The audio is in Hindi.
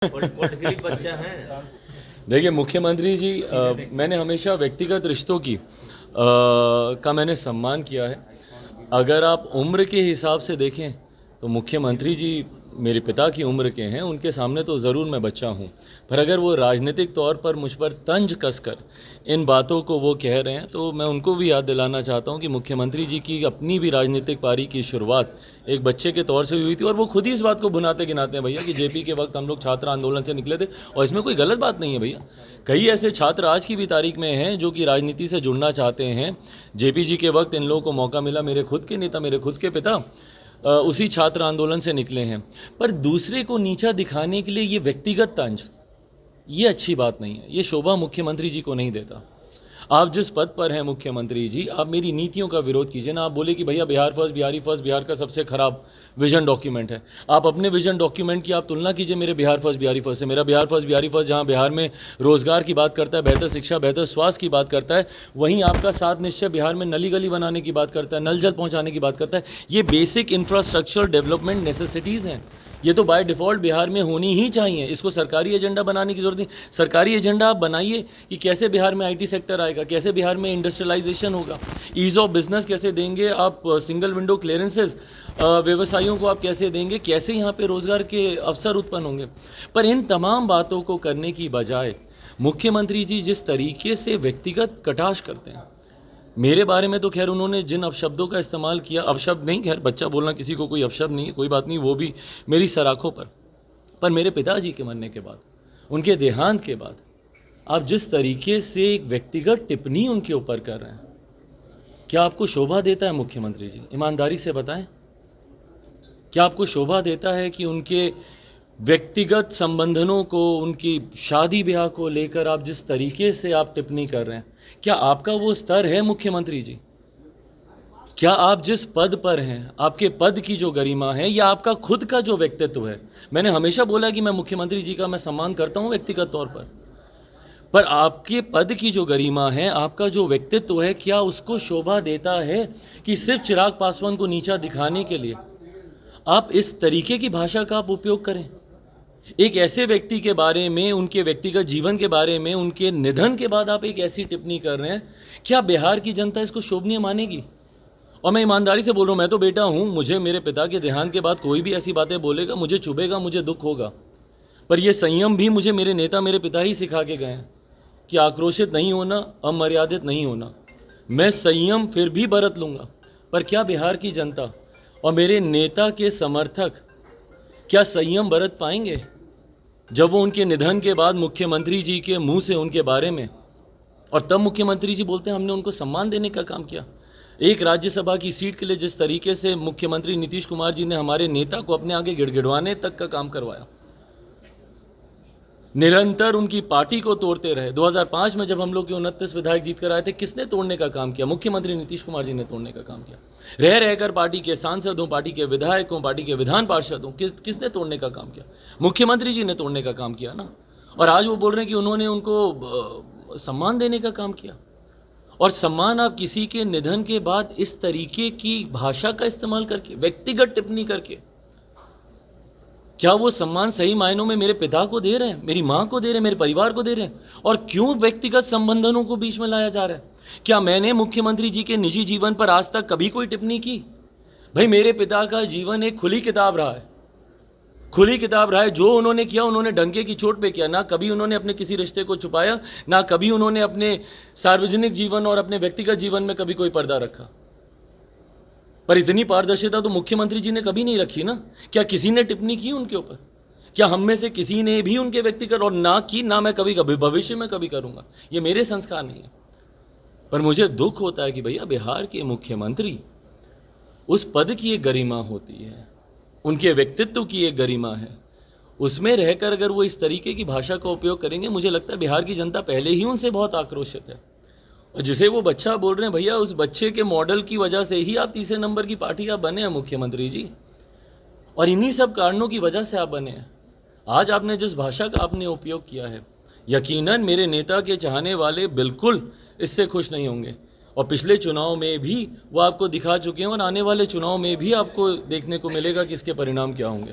पॉलिटिकली बच्चा है। देखिए मुख्यमंत्री जी, मैंने हमेशा व्यक्तिगत रिश्तों की का मैंने सम्मान किया है। अगर आप उम्र के हिसाब से देखें तो मुख्यमंत्री जी मेरे पिता की उम्र के हैं, उनके सामने तो ज़रूर मैं बच्चा हूं। पर अगर वो राजनीतिक तौर पर मुझ पर तंज कसकर इन बातों को वो कह रहे हैं तो मैं उनको भी याद दिलाना चाहता हूं कि मुख्यमंत्री जी की अपनी भी राजनीतिक पारी की शुरुआत एक बच्चे के तौर से हुई थी। और वो खुद ही इस बात को भुनाते गिनाते हैं भैया कि जेपी के वक्त हम लोग छात्र आंदोलन से निकले थे, और इसमें कोई गलत बात नहीं है भैया। कई ऐसे छात्र आज की भी तारीख में हैं जो कि राजनीति से जुड़ना चाहते हैं। जेपी जी के वक्त इन लोगों को मौका मिला, मेरे खुद के नेता, मेरे खुद के पिता उसी छात्र आंदोलन से निकले हैं। पर दूसरे को नीचा दिखाने के लिए ये व्यक्तिगत तंज, ये अच्छी बात नहीं है, ये शोभा मुख्यमंत्री जी को नहीं देता। आप जिस पद पर हैं मुख्यमंत्री जी, आप मेरी नीतियों का विरोध कीजिए ना। आप बोले कि भैया बिहार फर्स्ट, बिहारी फर्स्ट बिहार का सबसे खराब विजन डॉक्यूमेंट है। आप अपने विजन डॉक्यूमेंट की आप तुलना कीजिए मेरे बिहार फर्स्ट बिहारी फर्स्ट से। मेरा बिहार फर्स्ट बिहारी फर्स्ट जहाँ बिहार में रोजगार की बात करता है, बेहतर शिक्षा, बेहतर स्वास्थ्य की बात करता है, वहीं आपका 7 निश्चय बिहार में नली गली बनाने की बात करता है, नल जल पहुँचाने की बात करता है। ये बेसिक इंफ्रास्ट्रक्चर डेवलपमेंट नेसेसिटीज़ हैं, ये तो बाय डिफ़ॉल्ट बिहार में होनी ही चाहिए। इसको सरकारी एजेंडा बनाने की ज़रूरत नहीं। सरकारी एजेंडा आप बनाइए कि कैसे बिहार में आईटी सेक्टर आएगा, कैसे बिहार में इंडस्ट्रियलाइजेशन होगा, ईज़ ऑफ बिजनेस कैसे देंगे आप, सिंगल विंडो क्लियरेंसेस व्यवसायियों को आप कैसे देंगे, कैसे यहाँ पे रोज़गार के अवसर उत्पन्न होंगे। पर इन तमाम बातों को करने की बजाय मुख्यमंत्री जी जिस तरीके से व्यक्तिगत कटाक्ष करते हैं, मेरे बारे में तो खैर उन्होंने जिन अपशब्दों का इस्तेमाल किया, अपशब्द नहीं, खैर बच्चा बोलना किसी को कोई अपशब्द नहीं है, कोई बात नहीं, वो भी मेरी सराखों पर मेरे पिताजी के मरने के बाद, उनके देहांत के बाद आप जिस तरीके से एक व्यक्तिगत टिप्पणी उनके ऊपर कर रहे हैं, क्या आपको शोभा देता है मुख्यमंत्री जी? ईमानदारी से बताएं, क्या आपको शोभा देता है कि उनके व्यक्तिगत संबंधों को, उनकी शादी ब्याह को लेकर आप जिस तरीके से आप टिप्पणी कर रहे हैं, क्या आपका वो स्तर है मुख्यमंत्री जी? क्या आप जिस पद पर हैं, आपके पद की जो गरिमा है या आपका खुद का जो व्यक्तित्व है? मैंने हमेशा बोला कि मैं मुख्यमंत्री जी का मैं सम्मान करता हूं व्यक्तिगत तौर पर आपके पद की जो गरिमा है, आपका जो व्यक्तित्व है, क्या उसको शोभा देता है कि सिर्फ चिराग पासवान को नीचा दिखाने के लिए आप इस तरीके की भाषा का आप उपयोग करें? एक ऐसे व्यक्ति के बारे में, उनके व्यक्तिगत जीवन के बारे में, उनके निधन के बाद आप एक ऐसी टिप्पणी कर रहे हैं, क्या बिहार की जनता इसको शोभनीय मानेगी? और मैं ईमानदारी से बोल रहा हूँ, मैं तो बेटा हूँ, मुझे मेरे पिता के देहांत के बाद कोई भी ऐसी बातें बोलेगा, मुझे चुभेगा, मुझे दुख होगा। पर यह संयम भी मुझे मेरे नेता, मेरे पिता ही सिखा के गए हैं कि आक्रोशित नहीं होना, अमर्यादित नहीं होना। मैं संयम फिर भी बरत लूँगा, पर क्या बिहार की जनता और मेरे नेता के समर्थक क्या संयम बरत पाएंगे जब वो उनके निधन के बाद मुख्यमंत्री जी के मुंह से उनके बारे में, और तब मुख्यमंत्री जी बोलते हैं हमने उनको सम्मान देने का काम किया। एक राज्यसभा की सीट के लिए जिस तरीके से मुख्यमंत्री नीतीश कुमार जी ने हमारे नेता को अपने आगे गिड़गिड़वाने तक का काम करवाया, निरंतर उनकी पार्टी को तोड़ते रहे। 2005 में जब हम लोग के 29 विधायक जीत कर आए थे, किसने तोड़ने का काम किया? मुख्यमंत्री नीतीश कुमार जी ने तोड़ने का काम किया। रह रहकर पार्टी के सांसदों, पार्टी के विधायकों, पार्टी के विधान पार्षदों, किसने तोड़ने का काम किया? मुख्यमंत्री जी ने तोड़ने का काम किया ना। और आज वो बोल रहे हैं कि उन्होंने उनको सम्मान देने का काम किया। और सम्मान आप किसी के निधन के बाद इस तरीके की भाषा का इस्तेमाल करके, व्यक्तिगत टिप्पणी करके, क्या वो सम्मान सही मायनों में मेरे पिता को दे रहे हैं, मेरी माँ को दे रहे हैं, मेरे परिवार को दे रहे हैं? और क्यों व्यक्तिगत संबंधों को बीच में लाया जा रहा है? क्या मैंने मुख्यमंत्री जी के निजी जीवन पर आज तक कभी कोई टिप्पणी की? भाई मेरे पिता का जीवन एक खुली किताब रहा है, खुली किताब रहा है। जो उन्होंने किया उन्होंने डंके की चोट पे किया। ना कभी उन्होंने अपने किसी रिश्ते को छुपाया, ना कभी उन्होंने अपने सार्वजनिक जीवन और अपने व्यक्तिगत जीवन में कभी कोई पर्दा रखा। पर इतनी पारदर्शिता तो मुख्यमंत्री जी ने कभी नहीं रखी ना। क्या किसी ने टिप्पणी की उनके ऊपर? क्या हम में से किसी ने भी उनके व्यक्तिगत, और ना की, ना मैं कभी भविष्य में कभी करूंगा। ये मेरे संस्कार नहीं है। पर मुझे दुख होता है कि भैया बिहार के मुख्यमंत्री, उस पद की एक गरिमा होती है, उनके व्यक्तित्व की एक गरिमा है, उसमें रहकर अगर वो इस तरीके की भाषा का उपयोग करेंगे, मुझे लगता है बिहार की जनता पहले ही उनसे बहुत आक्रोशित है। और जिसे वो बच्चा बोल रहे हैं, भैया उस बच्चे के मॉडल की वजह से ही आप तीसरे नंबर की पार्टी आप बने हैं मुख्यमंत्री जी, और इन्हीं सब कारणों की वजह से आप बने हैं। आज आपने जिस भाषा का आपने उपयोग किया है, यकीनन मेरे नेता के चाहने वाले बिल्कुल इससे खुश नहीं होंगे। और पिछले चुनाव में भी वो आपको दिखा चुके हैं, और आने वाले चुनाव में भी आपको देखने को मिलेगा कि इसके परिणाम क्या होंगे।